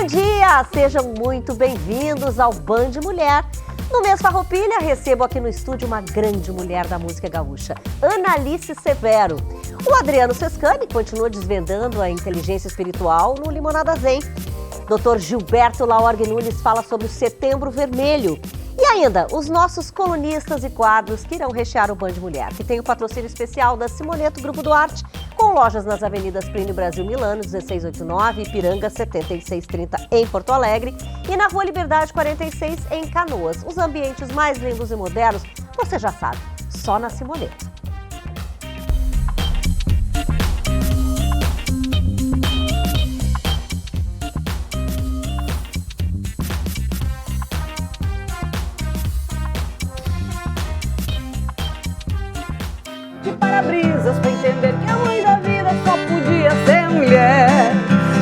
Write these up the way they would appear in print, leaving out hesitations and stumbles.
Bom dia! Sejam muito bem-vindos ao Band Mulher. No mês Farroupilha, recebo aqui no estúdio uma grande mulher da música gaúcha, Analice Severo. O Adriano Sescani continua desvendando a inteligência espiritual no Limonada Zen. Dr. Gilberto Laorgue Nunes fala sobre o Setembro Vermelho. E ainda, os nossos colunistas e quadros que irão rechear o Band Mulher, que tem o patrocínio especial da Simoneto Grupo Duarte, com lojas nas avenidas Plínio Brasil Milano, 1689, Ipiranga, 7630 em Porto Alegre e na Rua Liberdade 46 em Canoas. Os ambientes mais lindos e modernos, você já sabe, só na Simoneto. De para-brisas pra entender que a mãe da vida só podia ser mulher.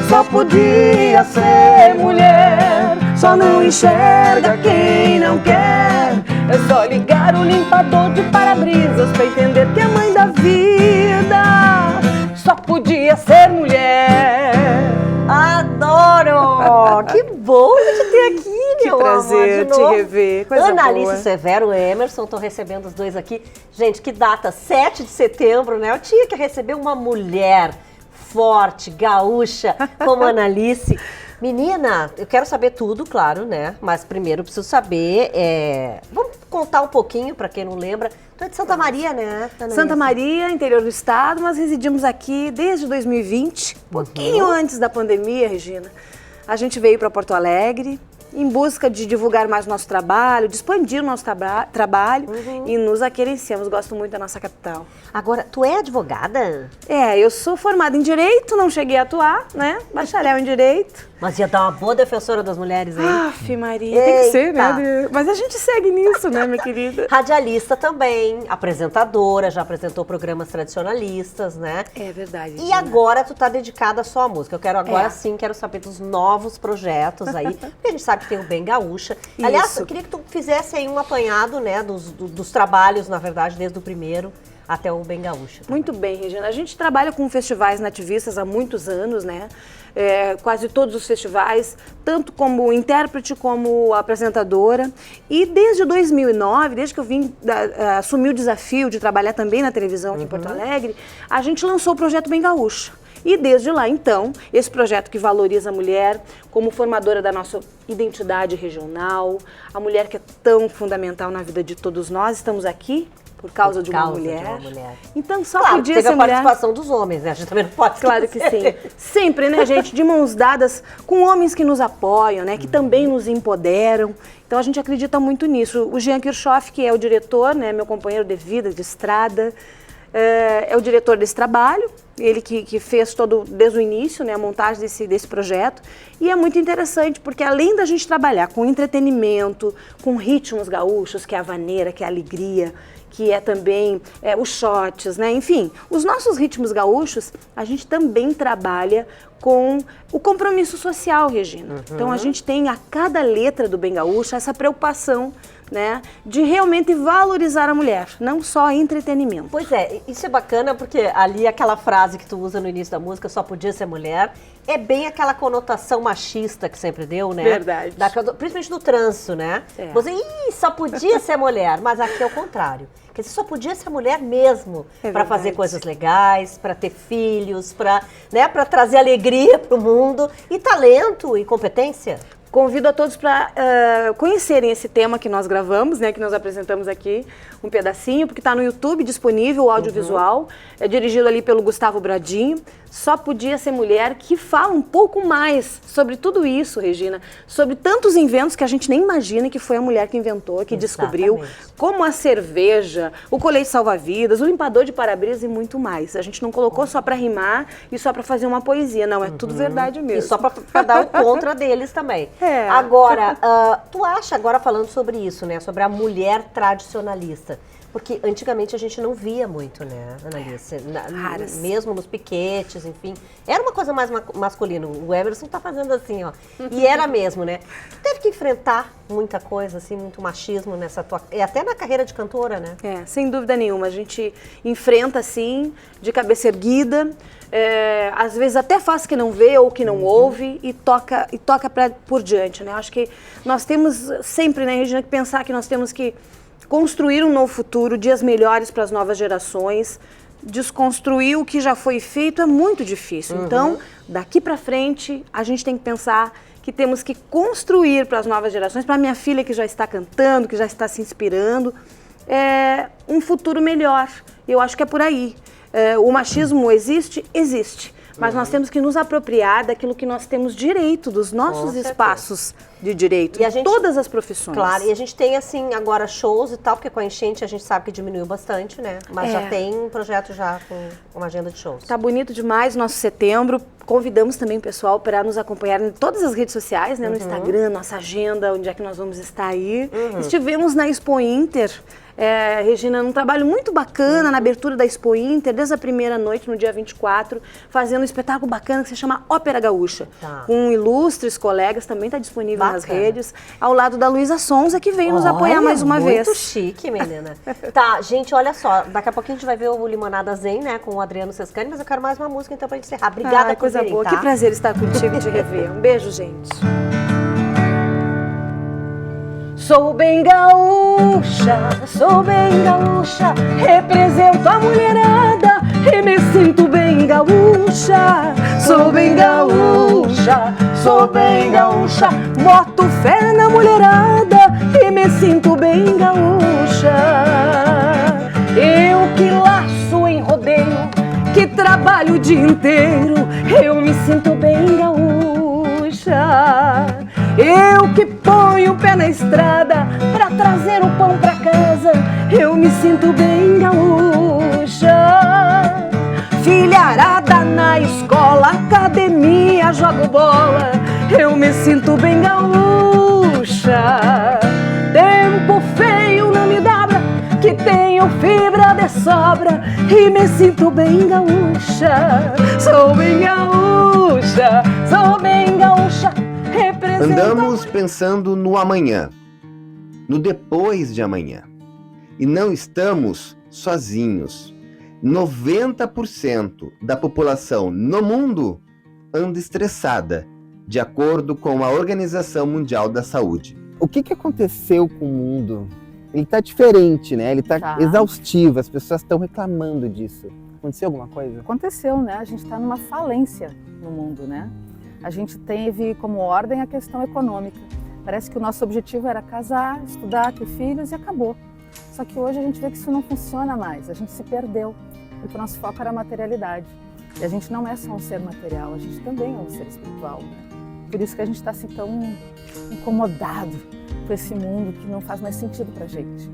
Só podia ser mulher. Só não enxerga quem não quer. É só ligar o limpador de para-brisas pra entender que a mãe da vida só podia ser mulher. Adoro! Que bom te ter aqui, meu prazer amor, de novo. te rever, coisa Analice boa. Severo, Emerson, estou recebendo os dois aqui. Gente, que data, 7 de setembro, né? Eu tinha que receber uma mulher forte, gaúcha, como Analice. Menina, eu quero saber tudo, claro, né? Mas primeiro eu preciso saber, vamos contar um pouquinho, para quem não lembra. Tu é de Santa Maria, né, Analice? Santa Maria, interior do estado, mas residimos aqui desde 2020, pouquinho antes da pandemia, Regina. A gente veio para Porto Alegre em busca de divulgar mais o nosso trabalho, de expandir o nosso trabalho e nos aquerenciamos. Gosto muito da nossa capital. Agora, tu é advogada? Eu sou formada em Direito, não cheguei a atuar, né? Bacharel em Direito. Mas ia dar uma boa defensora das mulheres, hein? Aff, Maria, tem que ser, né? Mas a gente segue nisso, né, minha querida? Radialista também, apresentadora, já apresentou programas tradicionalistas, né? É verdade. E agora tu tá dedicada só à música. Eu quero agora sim, quero saber dos novos projetos aí, porque a gente sabe que tem o Bem Gaúcha. Aliás, eu queria que tu fizesse aí um apanhado, né, dos trabalhos, na verdade, desde o primeiro até o Bem Gaúcha. Muito bem, Regina. A gente trabalha com festivais nativistas há muitos anos, né? Quase todos os festivais, tanto como intérprete como apresentadora. E desde 2009, desde que eu assumi o desafio de trabalhar também na televisão aqui em Porto Alegre, a gente lançou o projeto Bem Gaúcha. E desde lá, então, esse projeto que valoriza a mulher como formadora da nossa identidade regional, a mulher que é tão fundamental na vida de todos nós, estamos aqui por causa de uma mulher. Então só podia ser mulher. Teve a participação dos homens, né? A gente também não pode Claro que sim. Sempre, né, gente? De mãos dadas com homens que nos apoiam, né? Que também nos empoderam. Então a gente acredita muito nisso. O Jean Kirchhoff, que é o diretor, né? Meu companheiro de vida, de estrada, é o diretor desse trabalho. Ele que fez desde o início, né, a montagem desse projeto. E é muito interessante, porque além da gente trabalhar com entretenimento, com ritmos gaúchos, que é a vaneira, que é a alegria, que é também os shots, né? Enfim, os nossos ritmos gaúchos, a gente também trabalha com o compromisso social, Regina. Então a gente tem a cada letra do Bem Gaúcho essa preocupação, né, de realmente valorizar a mulher, não só entretenimento. Pois é, isso é bacana porque ali aquela frase que tu usa no início da música, só podia ser mulher, é bem aquela conotação machista que sempre deu, né? Verdade. Principalmente no trânsito, né? Você, só podia ser mulher, mas aqui é o contrário. Quer dizer, só podia ser mulher mesmo, para fazer coisas legais, para ter filhos, para trazer alegria para o mundo e talento e competência. Convido a todos para conhecerem esse tema que nós gravamos, né, que nós apresentamos aqui, um pedacinho, porque está no YouTube disponível, o audiovisual, é dirigido ali pelo Gustavo Bradinho. Só podia ser mulher, que fala um pouco mais sobre tudo isso, Regina, sobre tantos inventos que a gente nem imagina que foi a mulher que inventou, que descobriu, como a cerveja, o colete salva-vidas, o limpador de para-brisas e muito mais. A gente não colocou só para rimar e só para fazer uma poesia, não, é tudo verdade mesmo. E só para dar o contra deles também. Agora, tu acha, agora falando sobre isso, né, sobre a mulher tradicionalista, Porque antigamente a gente não via muito, né, Analice? Raras. Mesmo nos piquetes, enfim. Era uma coisa mais masculina. O Emerson tá fazendo assim, ó. E era mesmo, né? Teve que enfrentar muita coisa, assim, muito machismo nessa tua... E até na carreira de cantora, né? É, sem dúvida nenhuma. A gente enfrenta, assim, de cabeça erguida. Às vezes até faz que não vê ou que não ouve e toca por diante, né? Acho que nós temos sempre, né, Regina, que pensar que nós temos que construir um novo futuro, dias melhores para as novas gerações. Desconstruir o que já foi feito é muito difícil. Então, daqui para frente, a gente tem que pensar que temos que construir para as novas gerações, para minha filha que já está cantando, que já está se inspirando, um futuro melhor. Eu acho que é por aí. O machismo existe? Existe. Mas nós temos que nos apropriar daquilo que nós temos direito, dos nossos espaços de direito, em todas as profissões. Claro, e a gente tem, assim, agora shows e tal, porque com a enchente a gente sabe que diminuiu bastante, né? Mas já tem um projeto já com uma agenda de shows. Tá bonito demais o nosso setembro. Convidamos também o pessoal para nos acompanhar em todas as redes sociais, né? No Instagram, nossa agenda, onde é que nós vamos estar aí. Estivemos na Expo Inter, Regina, num trabalho muito bacana na abertura da Expo Inter, desde a primeira noite, no dia 24, fazendo um espetáculo bacana que se chama Ópera Gaúcha, com ilustres colegas, também está disponível nas redes, ao lado da Luísa Sonza, que veio nos apoiar mais uma vez. Muito chique, menina. Tá, gente, olha só, daqui a pouquinho a gente vai ver o Limonada Zen, né, com o Adriano Sescani, mas eu quero mais uma música então pra gente encerrar. Obrigada por coisa boa, tá? Que prazer estar contigo e te rever. Um beijo, gente. Sou bem gaúcha, represento a mulherada e me sinto bem gaúcha. Sou bem gaúcha, boto fé na mulherada e me sinto bem gaúcha. Eu que laço em rodeio, que trabalho o dia inteiro, eu me sinto bem gaúcha. Eu que ponho o pé na estrada pra trazer o pão pra casa, eu me sinto bem gaúcha. Filharada na escola, academia, jogo bola, eu me sinto bem gaúcha. Tempo feio não me dobra, que tenho fibra de sobra e me sinto bem gaúcha. Sou bem gaúcha, Andamos pensando no amanhã, no depois de amanhã. E não estamos sozinhos. 90% da população no mundo anda estressada, de acordo com a Organização Mundial da Saúde. O que aconteceu com o mundo? Ele está diferente, né? Ele está exaustivo, as pessoas estão reclamando disso. Aconteceu alguma coisa? Aconteceu, né? A gente está numa falência no mundo, né? A gente teve como ordem a questão econômica. Parece que o nosso objetivo era casar, estudar, ter filhos e acabou. Só que hoje a gente vê que isso não funciona mais, a gente se perdeu, porque o nosso foco era a materialidade. E a gente não é só um ser material, a gente também é um ser espiritual. Né? Por isso que a gente está assim tão incomodado com esse mundo que não faz mais sentido pra gente.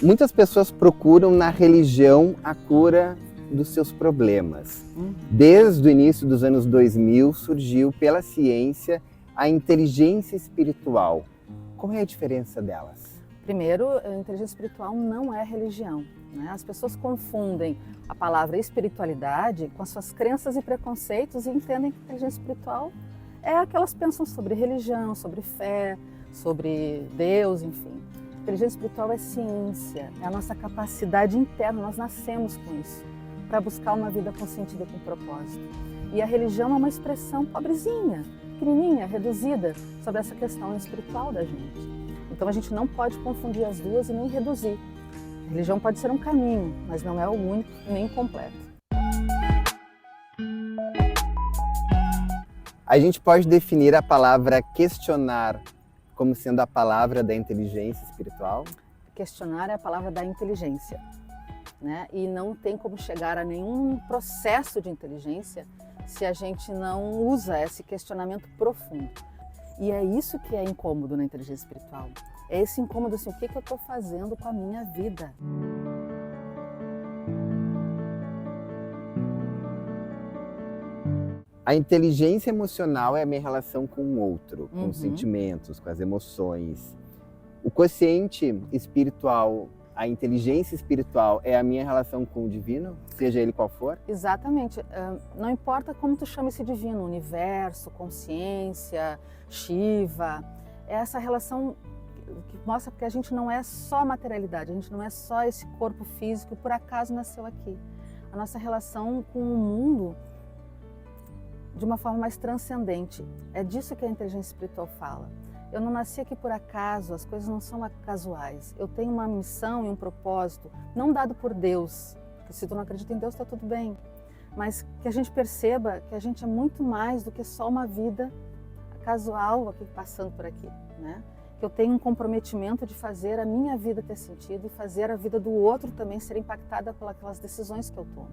Muitas pessoas procuram na religião a cura dos seus problemas. Desde o início dos anos 2000 surgiu pela ciência a inteligência espiritual. Qual é a diferença delas? Primeiro, a inteligência espiritual não é religião. Né? As pessoas confundem a palavra espiritualidade com as suas crenças e preconceitos e entendem que a inteligência espiritual é a que elas pensam sobre religião, sobre fé, sobre Deus, enfim. Inteligência espiritual é ciência, é a nossa capacidade interna, nós nascemos com isso, para buscar uma vida com sentido e com propósito. E a religião é uma expressão pobrezinha, pequenininha, reduzida, sobre essa questão espiritual da gente. Então a gente não pode confundir as duas e nem reduzir. A religião pode ser um caminho, mas não é o único nem completo. A gente pode definir a palavra questionar como sendo a palavra da inteligência espiritual? Questionar é a palavra da inteligência, né? E não tem como chegar a nenhum processo de inteligência se a gente não usa esse questionamento profundo. E é isso que é incômodo na inteligência espiritual. É esse incômodo assim, o que eu estou fazendo com a minha vida? A inteligência emocional é a minha relação com o outro, com os Uhum. sentimentos, com as emoções. O quociente espiritual, a inteligência espiritual é a minha relação com o divino, seja ele qual for? Exatamente. Não importa como tu chama esse divino, universo, consciência, Shiva, é essa relação que mostra que a gente não é só materialidade, a gente não é só esse corpo físico que por acaso nasceu aqui. A nossa relação com o mundo de uma forma mais transcendente. É disso que a inteligência espiritual fala. Eu não nasci aqui por acaso, as coisas não são casuais. Eu tenho uma missão e um propósito, não dado por Deus, porque se tu não acredita em Deus está tudo bem, mas que a gente perceba que a gente é muito mais do que só uma vida casual aqui passando por aqui, né? Que eu tenho um comprometimento de fazer a minha vida ter sentido e fazer a vida do outro também ser impactada pelas decisões que eu tomo.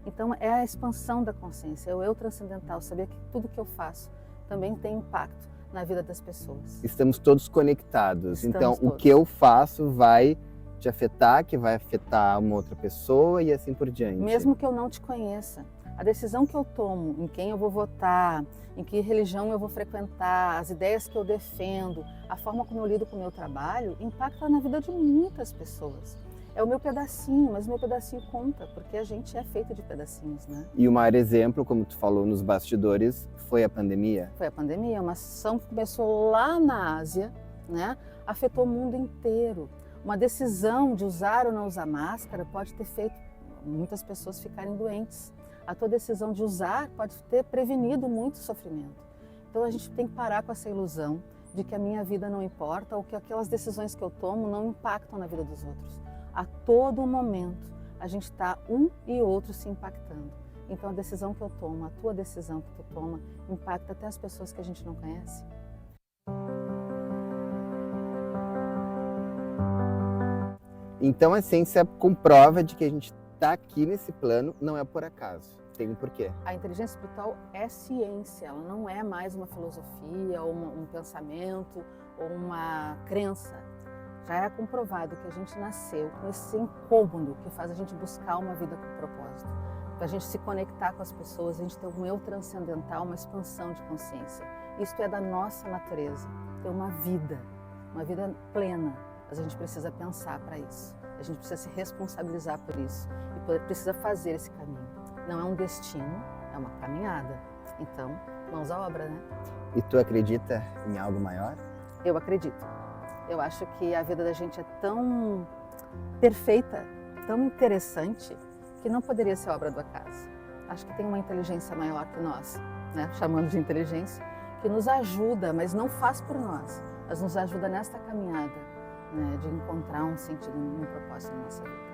Então é a expansão da consciência, é o eu transcendental, saber que tudo que eu faço também tem impacto na vida das pessoas. Estamos todos conectados. Estamos Então, o todos. que eu faço vai te afetar, que vai afetar uma outra pessoa e assim por diante. Mesmo que eu não te conheça, a decisão que eu tomo, em quem eu vou votar, em que religião eu vou frequentar, as ideias que eu defendo, a forma como eu lido com o meu trabalho, impacta na vida de muitas pessoas. É o meu pedacinho, mas o meu pedacinho conta, porque a gente é feito de pedacinhos, né? E o maior exemplo, como tu falou nos bastidores, foi a pandemia. Foi a pandemia, uma ação que começou lá na Ásia, né? Afetou o mundo inteiro. Uma decisão de usar ou não usar máscara pode ter feito muitas pessoas ficarem doentes. A tua decisão de usar pode ter prevenido muito sofrimento. Então a gente tem que parar com essa ilusão de que a minha vida não importa ou que aquelas decisões que eu tomo não impactam na vida dos outros. A todo momento a gente está um e outro se impactando. Então a decisão que eu tomo, a tua decisão que tu toma, impacta até as pessoas que a gente não conhece. Então a ciência comprova de que a gente está aqui nesse plano não é por acaso. Tem um porquê. A inteligência espiritual é ciência, ela não é mais uma filosofia, ou um pensamento, ou uma crença. Já é comprovado que a gente nasceu com esse incômodo que faz a gente buscar uma vida com propósito. Para a gente se conectar com as pessoas, a gente ter um eu transcendental, uma expansão de consciência. Isto é da nossa natureza, ter uma vida plena. Mas a gente precisa pensar para isso, a gente precisa se responsabilizar por isso e precisa fazer esse caminho. Não é um destino, é uma caminhada. Então, mãos à obra, né? E tu acredita em algo maior? Eu acredito. Eu acho que a vida da gente é tão perfeita, tão interessante, que não poderia ser obra do acaso. Acho que tem uma inteligência maior que nós, né? Chamando de inteligência, que nos ajuda, mas não faz por nós, mas nos ajuda nesta caminhada, né? De encontrar um sentido, um propósito na nossa vida.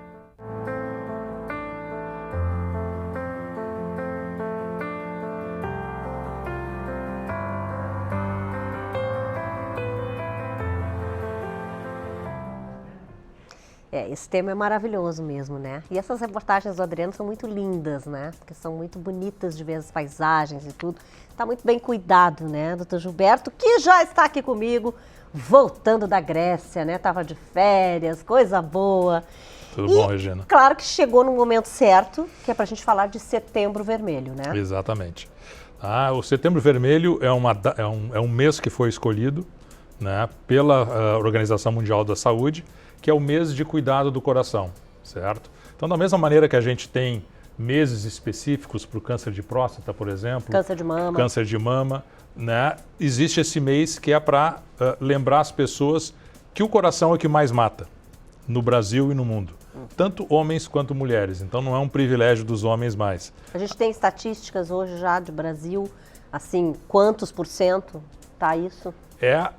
Esse tema é maravilhoso mesmo, né? E essas reportagens do Adriano são muito lindas, né? Porque são muito bonitas de ver as paisagens e tudo. Tá muito bem cuidado, né? Doutor Gilberto, que já está aqui comigo, voltando da Grécia, né? Tava de férias, coisa boa. Tudo bom, Regina? Claro que chegou no momento certo, que é pra gente falar de Setembro Vermelho, né? Exatamente. O Setembro Vermelho é um mês que foi escolhido, né, pela Organização Mundial da Saúde, que é o mês de cuidado do coração, certo? Então, da mesma maneira que a gente tem meses específicos para o câncer de próstata, por exemplo, câncer de mama, né, existe esse mês que é para lembrar as pessoas que o coração é o que mais mata no Brasil e no mundo, tanto homens quanto mulheres. Então, não é um privilégio dos homens mais. A gente tem estatísticas hoje já de Brasil, assim, quantos % tá isso? É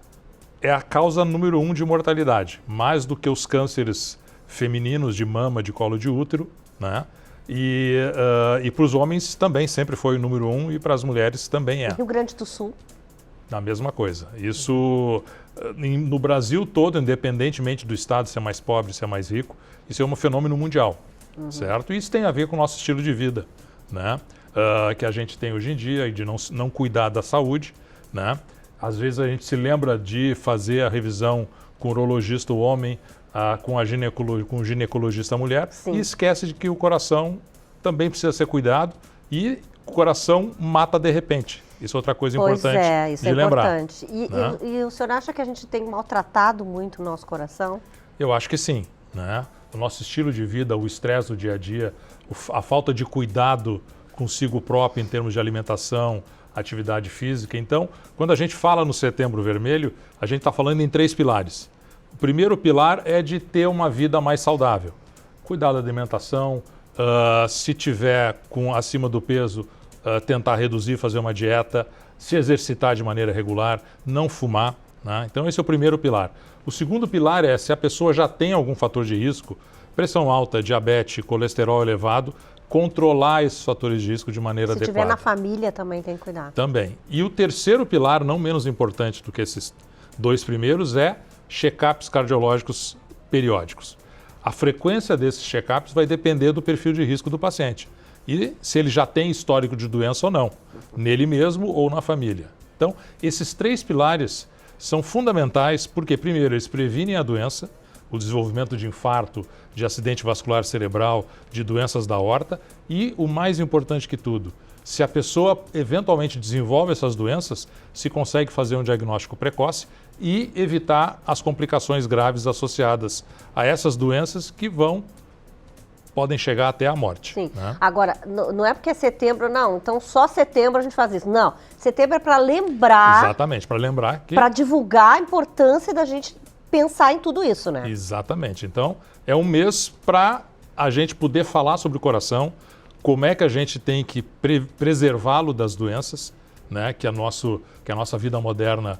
a causa número 1 de mortalidade, mais do que os cânceres femininos de mama, de colo de útero, né? E para os homens também sempre foi o número 1 e para as mulheres também é. Rio Grande do Sul. A mesma coisa. Isso no Brasil todo, independentemente do estado ser mais pobre, ser mais rico, isso é um fenômeno mundial, certo? E isso tem a ver com o nosso estilo de vida, né? Que a gente tem hoje em dia, de não cuidar da saúde, né? Às vezes a gente se lembra de fazer a revisão com o urologista o homem, com o ginecologista a mulher, e esquece de que o coração também precisa ser cuidado. E coração mata de repente. Isso é outra coisa importante isso de é lembrar. importante. E o senhor acha que a gente tem maltratado muito o nosso coração? Eu acho que sim, né? O nosso estilo de vida, o estresse do dia a dia, a falta de cuidado consigo próprio em termos de alimentação, atividade física. Então, quando a gente fala no Setembro Vermelho, a gente está falando em 3 pilares. O primeiro pilar é de ter uma vida mais saudável. Cuidar da alimentação, se tiver acima do peso, tentar reduzir, fazer uma dieta, se exercitar de maneira regular, não fumar, né? Então esse é o primeiro pilar. O segundo pilar é se a pessoa já tem algum fator de risco, pressão alta, diabetes, colesterol elevado, controlar esses fatores de risco de maneira adequada. Se tiver na família também tem que cuidar. Também. E o terceiro pilar, não menos importante do que esses 2 primeiros, é check-ups cardiológicos periódicos. A frequência desses check-ups vai depender do perfil de risco do paciente e se ele já tem histórico de doença ou não, nele mesmo ou na família. Então, esses 3 pilares são fundamentais porque, primeiro, eles previnem a doença, o desenvolvimento de infarto, de acidente vascular cerebral, de doenças da aorta e, o mais importante que tudo, se a pessoa eventualmente desenvolve essas doenças, se consegue fazer um diagnóstico precoce e evitar as complicações graves associadas a essas doenças que podem chegar até a morte. Sim. Né? Agora, não é porque é setembro, não. Então, só setembro a gente faz isso. Não. Setembro é para lembrar... Exatamente, para lembrar que... Para divulgar a importância da gente pensar em tudo isso, né? Exatamente. Então, é um mês para a gente poder falar sobre o coração, como é que a gente tem que preservá-lo das doenças, né, que a nossa vida moderna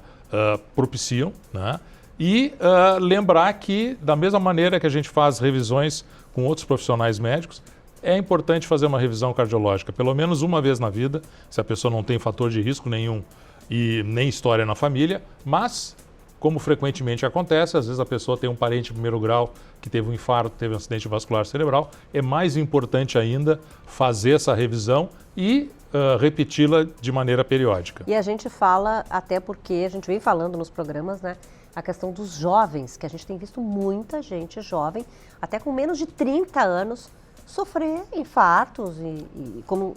propiciam, né? E lembrar que, da mesma maneira que a gente faz revisões com outros profissionais médicos, é importante fazer uma revisão cardiológica, pelo menos uma vez na vida, se a pessoa não tem fator de risco nenhum e nem história na família, mas, como frequentemente acontece, às vezes a pessoa tem um parente de primeiro grau que teve um infarto, teve um acidente vascular cerebral, é mais importante ainda fazer essa revisão e repeti-la de maneira periódica. E a gente fala, até porque a gente vem falando nos programas, né, a questão dos jovens, que a gente tem visto muita gente jovem, até com menos de 30 anos, sofrer infartos e como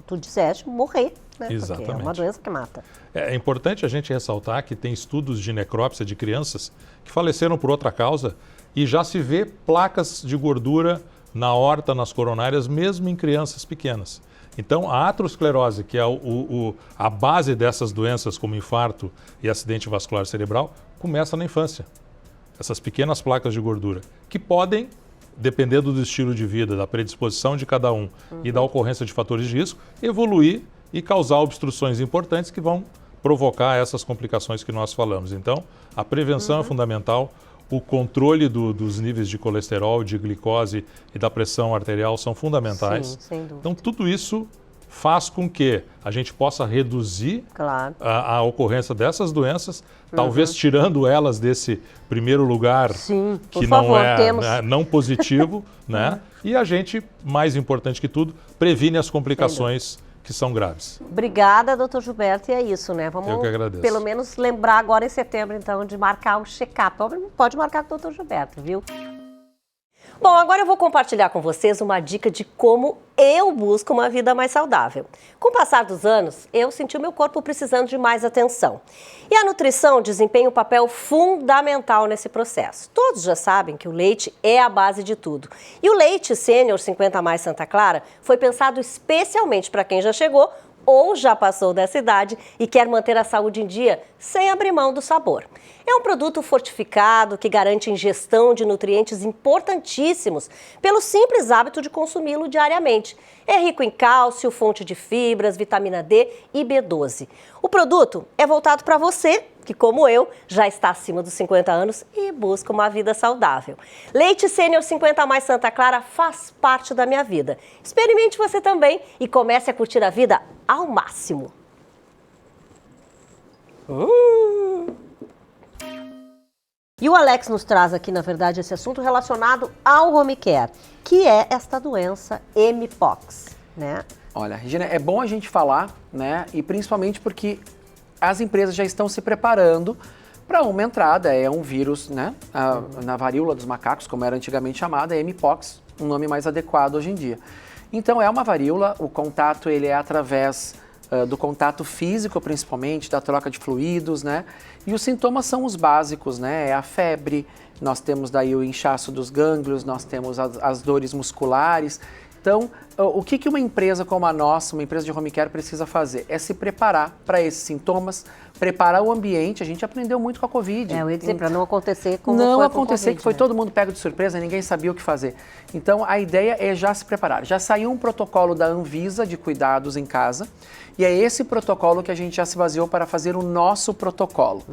tu disseste, morrer, né? Exatamente. Porque é uma doença que mata. É importante a gente ressaltar que tem estudos de necrópsia de crianças que faleceram por outra causa e já se vê placas de gordura na aorta, nas coronárias, mesmo em crianças pequenas. Então, a aterosclerose, que é a base dessas doenças como infarto e acidente vascular cerebral, começa na infância. Essas pequenas placas de gordura, que podem, dependendo do estilo de vida, da predisposição de cada um e da ocorrência de fatores de risco, evoluir e causar obstruções importantes que vão provocar essas complicações que nós falamos. Então, a prevenção é fundamental, o controle dos níveis de colesterol, de glicose e da pressão arterial são fundamentais. Sim, sem dúvida. Então, tudo isso faz com que a gente possa reduzir a ocorrência dessas doenças, talvez tirando elas desse primeiro lugar Sim, por que favor, não é temos. né, não positivo, né? E a gente, mais importante que tudo, previne as complicações que são graves. Obrigada, doutor Gilberto, e é isso, né? Vamos, Eu que agradeço. pelo menos, lembrar agora em setembro, então, de marcar o check-up. Pode marcar com o doutor Gilberto, viu? Bom, agora eu vou compartilhar com vocês uma dica de como eu busco uma vida mais saudável. Com o passar dos anos, eu senti o meu corpo precisando de mais atenção. E a nutrição desempenha um papel fundamental nesse processo. Todos já sabem que o leite é a base de tudo. E o leite Sênior 50+ Santa Clara foi pensado especialmente para quem já chegou ou já passou dessa idade e quer manter a saúde em dia sem abrir mão do sabor. É um produto fortificado que garante ingestão de nutrientes importantíssimos pelo simples hábito de consumi-lo diariamente. É rico em cálcio, fonte de fibras, vitamina D e B12. O produto é voltado para você, que como eu, já está acima dos 50 anos e busca uma vida saudável. Leite Sênior 50+ Santa Clara faz parte da minha vida. Experimente você também e comece a curtir a vida ao máximo. E o Alex nos traz aqui, na verdade, esse assunto relacionado ao home care, que é esta doença Mpox, né? Olha, Regina, é bom a gente falar, né? E principalmente porque as empresas já estão se preparando para uma entrada, é um vírus, né? Na varíola dos macacos, como era antigamente chamada, é Mpox, um nome mais adequado hoje em dia. Então é uma varíola, o contato ele é através do contato físico, principalmente, da troca de fluidos, né? E os sintomas são os básicos, né? É a febre, nós temos daí o inchaço dos gânglios, nós temos as dores musculares. Então, o que uma empresa como a nossa, uma empresa de home care, precisa fazer? É se preparar para esses sintomas, preparar o ambiente. A gente aprendeu muito com a Covid. Eu ia dizer, para não acontecer como não foi acontecer com a COVID, que foi né? todo mundo pego de surpresa, ninguém sabia o que fazer. Então, a ideia é já se preparar. Já saiu um protocolo da Anvisa de cuidados em casa, e é esse protocolo que a gente já se baseou para fazer o nosso protocolo.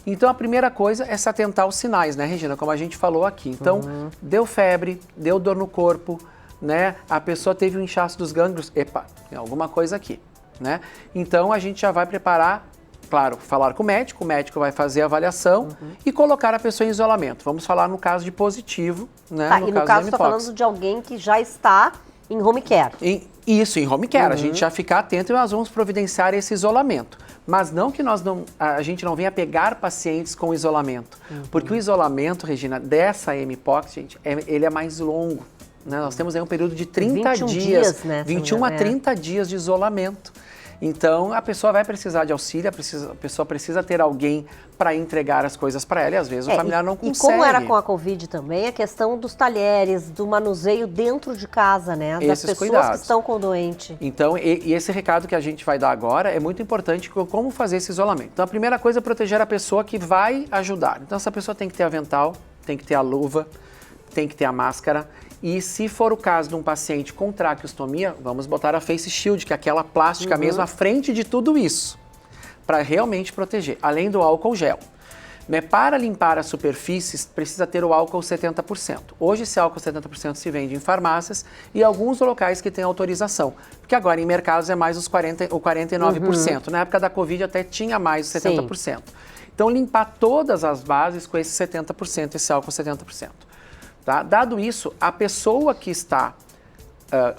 Então, a primeira coisa é se atentar aos sinais, né, Regina? Como a gente falou aqui. Então, deu febre, deu dor no corpo, né? A pessoa teve um inchaço dos gânglios, epa, tem alguma coisa aqui, né? Então a gente já vai preparar, claro, falar com o médico vai fazer a avaliação e colocar a pessoa em isolamento. Vamos falar no caso de positivo, né? Tá, e no caso, você está falando de alguém que já está em home care. Isso, em home care. A gente já fica atento e nós vamos providenciar esse isolamento. Mas não que a gente não venha pegar pacientes com isolamento. Porque o isolamento, Regina, dessa Mpox, gente, ele é mais longo. Né? Nós temos aí um período de 30 dias, né, 21 a 30 dias de isolamento. Então, a pessoa vai precisar de auxílio, a pessoa precisa ter alguém para entregar as coisas para ela e às vezes o familiar não consegue. E como era com a Covid também, a questão dos talheres, do manuseio dentro de casa, né? Das pessoas cuidados que estão com o doente. Então, e esse recado que a gente vai dar agora é muito importante, como fazer esse isolamento. Então, a primeira coisa é proteger a pessoa que vai ajudar. Então, essa pessoa tem que ter avental, tem que ter a luva, tem que ter a máscara. E se for o caso de um paciente com traqueostomia, vamos botar a face shield, que é aquela plástica mesmo à frente de tudo isso, para realmente proteger, além do álcool gel. Né? Para limpar as superfícies, precisa ter o álcool 70%. Hoje esse álcool 70% se vende em farmácias e alguns locais que têm autorização, porque agora em mercados é mais os 49%. Na época da Covid até tinha mais os 70%. Sim. Então limpar todas as bases com esse 70%, esse álcool 70%. Tá? Dado isso, a pessoa que está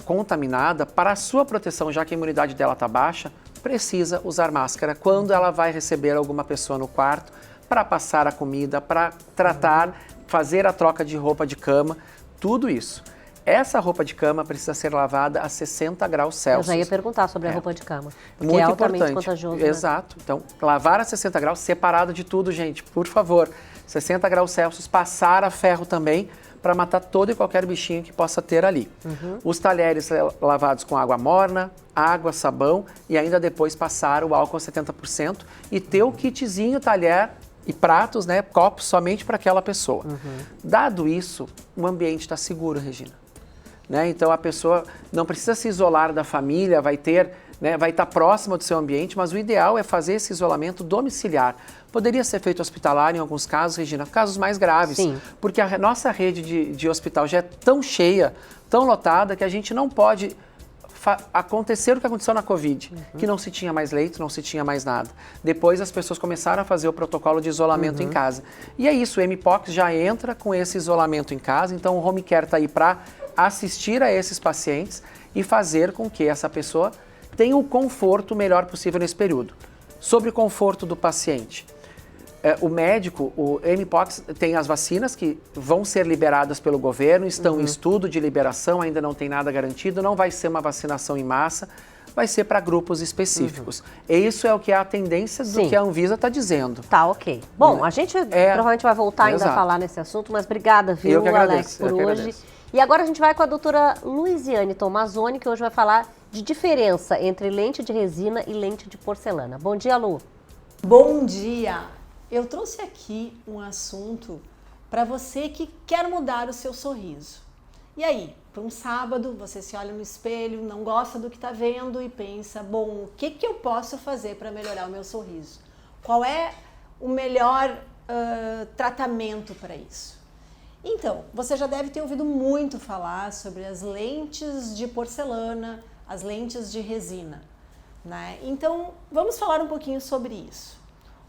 contaminada, para a sua proteção, já que a imunidade dela está baixa, precisa usar máscara quando ela vai receber alguma pessoa no quarto, para passar a comida, para tratar, fazer a troca de roupa de cama, tudo isso. Essa roupa de cama precisa ser lavada a 60 graus Celsius. Eu já ia perguntar sobre a roupa de cama, porque muito é altamente importante. contagioso. Né? Exato. Então, lavar a 60 graus, separado de tudo, gente, por favor. 60 graus Celsius, passar a ferro também, para matar todo e qualquer bichinho que possa ter ali. Os talheres lavados com água morna, água, sabão e ainda depois passar o álcool a 70% e ter o kitzinho, talher e pratos, né, copos somente para aquela pessoa. Dado isso, o ambiente está seguro, Regina. Né? Então a pessoa não precisa se isolar da família, vai estar próxima do seu ambiente, mas o ideal é fazer esse isolamento domiciliar. Poderia ser feito hospitalar em alguns casos, Regina, casos mais graves. Sim. Porque a nossa rede de hospital já é tão cheia, tão lotada, que a gente não pode acontecer o que aconteceu na Covid, que não se tinha mais leito, não se tinha mais nada. Depois as pessoas começaram a fazer o protocolo de isolamento em casa. E é isso, o Mpox já entra com esse isolamento em casa, então o home care está aí para assistir a esses pacientes e fazer com que essa pessoa tenha o conforto melhor possível nesse período. Sobre o conforto do paciente. O médico, o Mpox, tem as vacinas que vão ser liberadas pelo governo, estão em estudo de liberação, ainda não tem nada garantido, não vai ser uma vacinação em massa, vai ser para grupos específicos. E isso é o que é a tendência do que a Anvisa está dizendo. Tá, ok. Bom, a gente provavelmente vai voltar ainda a falar nesse assunto, mas obrigada, viu, eu que Alex, por hoje. Agradeço. E agora a gente vai com a doutora Luiziane Tomazoni, que hoje vai falar de diferença entre lente de resina e lente de porcelana. Bom dia, Lu. Bom dia. Eu trouxe aqui um assunto para você que quer mudar o seu sorriso. E aí, para um sábado, você se olha no espelho, não gosta do que está vendo e pensa, bom, o que eu posso fazer para melhorar o meu sorriso? Qual é o melhor tratamento para isso? Então, você já deve ter ouvido muito falar sobre as lentes de porcelana, as lentes de resina, né? Então, vamos falar um pouquinho sobre isso.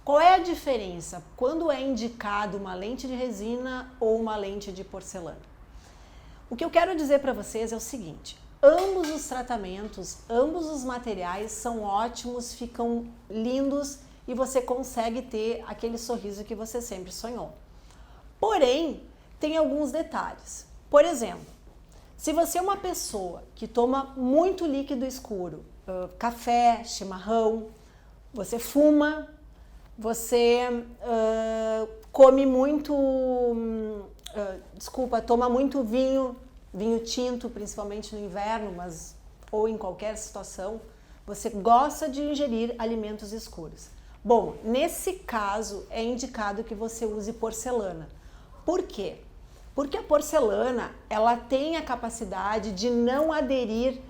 Qual é a diferença quando é indicado uma lente de resina ou uma lente de porcelana? O que eu quero dizer para vocês é o seguinte, ambos os tratamentos, ambos os materiais são ótimos, ficam lindos e você consegue ter aquele sorriso que você sempre sonhou. Porém, tem alguns detalhes. Por exemplo, Se você é uma pessoa que toma muito líquido escuro, café, chimarrão, você fuma, você come muito, toma muito vinho tinto, principalmente no inverno, ou em qualquer situação, você gosta de ingerir alimentos escuros. Bom, nesse caso é indicado que você use porcelana. Por quê? Porque a porcelana, ela tem a capacidade de não aderir,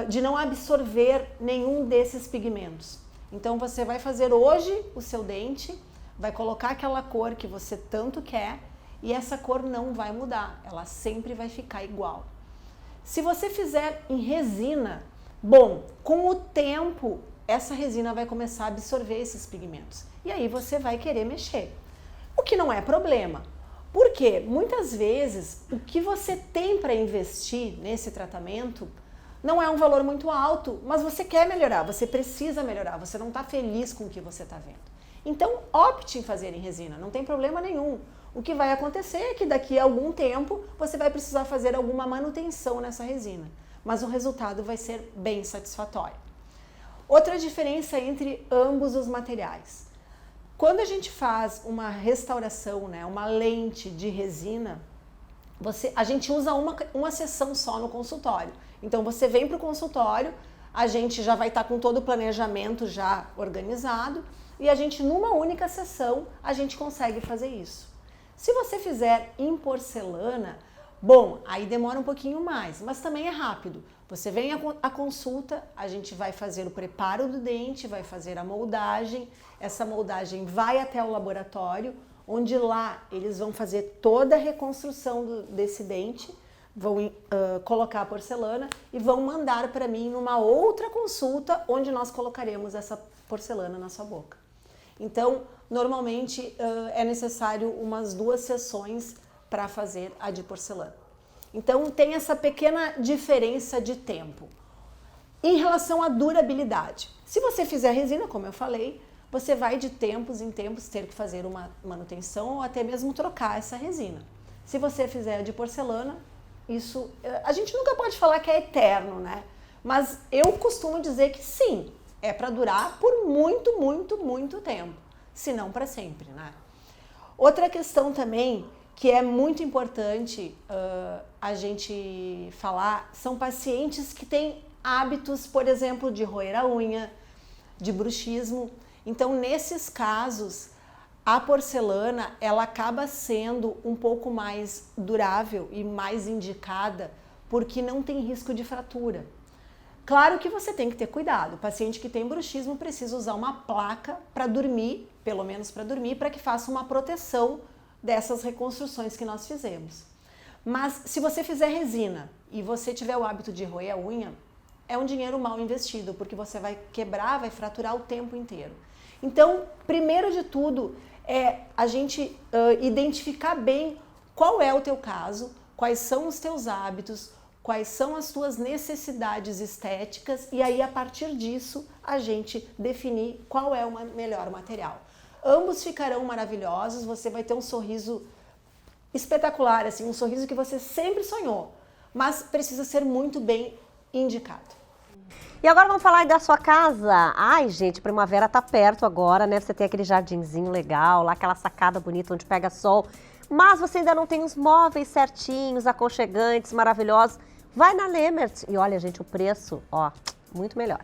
de não absorver nenhum desses pigmentos. Então você vai fazer hoje o seu dente, vai colocar aquela cor que você tanto quer e essa cor não vai mudar, ela sempre vai ficar igual. Se você fizer em resina, bom, com o tempo essa resina vai começar a absorver esses pigmentos e aí você vai querer mexer, o que não é problema. Porque muitas vezes o que você tem para investir nesse tratamento não é um valor muito alto, mas você quer melhorar, você precisa melhorar, você não está feliz com o que você está vendo. Então opte em fazer em resina, não tem problema nenhum. O que vai acontecer é que daqui a algum tempo você vai precisar fazer alguma manutenção nessa resina, mas o resultado vai ser bem satisfatório. Outra diferença entre ambos os materiais. Quando a gente faz uma restauração, né, uma lente de resina, a gente usa uma sessão só no consultório. Então você vem para o consultório, a gente já vai estar com todo o planejamento já organizado e a gente numa única sessão a gente consegue fazer isso. Se você fizer em porcelana, bom, aí demora um pouquinho mais, mas também é rápido. Você vem à consulta, a gente vai fazer o preparo do dente, vai fazer a moldagem, essa moldagem vai até o laboratório, onde lá eles vão fazer toda a reconstrução desse dente, vão colocar a porcelana e vão mandar para mim numa outra consulta, onde nós colocaremos essa porcelana na sua boca. Então, normalmente é necessário umas 2 sessões para fazer a de porcelana. Então tem essa pequena diferença de tempo. Em relação à durabilidade, se você fizer resina, como eu falei, você vai de tempos em tempos ter que fazer uma manutenção ou até mesmo trocar essa resina. Se você fizer a de porcelana, isso a gente nunca pode falar que é eterno, né? Mas eu costumo dizer que sim, é para durar por muito, muito, muito tempo, se não para sempre, né? Outra questão também que é muito importante a gente falar, são pacientes que têm hábitos, por exemplo, de roer a unha, de bruxismo. Então, nesses casos, a porcelana, ela acaba sendo um pouco mais durável e mais indicada, porque não tem risco de fratura. Claro que você tem que ter cuidado. O paciente que tem bruxismo precisa usar uma placa para dormir, pelo menos para dormir, para que faça uma proteção dessas reconstruções que nós fizemos. Mas se você fizer resina e você tiver o hábito de roer a unha, é um dinheiro mal investido, porque você vai quebrar, vai fraturar o tempo inteiro. Então, primeiro de tudo, é a gente identificar bem qual é o teu caso, quais são os teus hábitos, quais são as tuas necessidades estéticas e aí, a partir disso, a gente definir qual é o melhor material. Ambos ficarão maravilhosos, você vai ter um sorriso espetacular, assim, um sorriso que você sempre sonhou, mas precisa ser muito bem indicado. E agora vamos falar da sua casa. Ai, gente, primavera tá perto agora, né? Você tem aquele jardinzinho legal, lá aquela sacada bonita onde pega sol, mas você ainda não tem os móveis certinhos, aconchegantes, maravilhosos. Vai na Lemert e olha, gente, o preço, ó, muito melhor.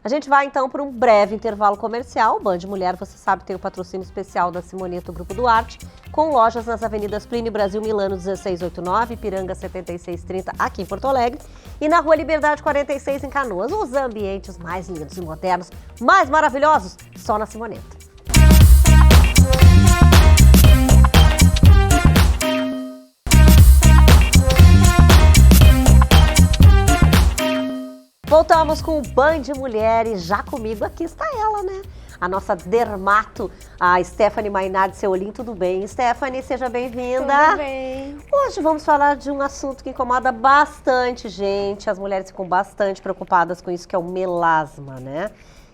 A gente vai então para um breve intervalo comercial. Band Mulher, você sabe, tem o patrocínio especial da Simoneta Grupo Duarte, com lojas nas avenidas Plínio Brasil Milano 1689, Ipiranga 7630 aqui em Porto Alegre e na Rua Liberdade 46 em Canoas. Os ambientes mais lindos e modernos, mais maravilhosos, só na Simoneta. Voltamos com o Band Mulheres, já comigo aqui está ela, né? A nossa dermato, a Stephanie Mainardi Seolim. Tudo bem, Stephanie? Seja bem-vinda. Tudo bem. Hoje vamos falar de um assunto que incomoda bastante gente. As mulheres ficam bastante preocupadas com isso, que é o melasma, né?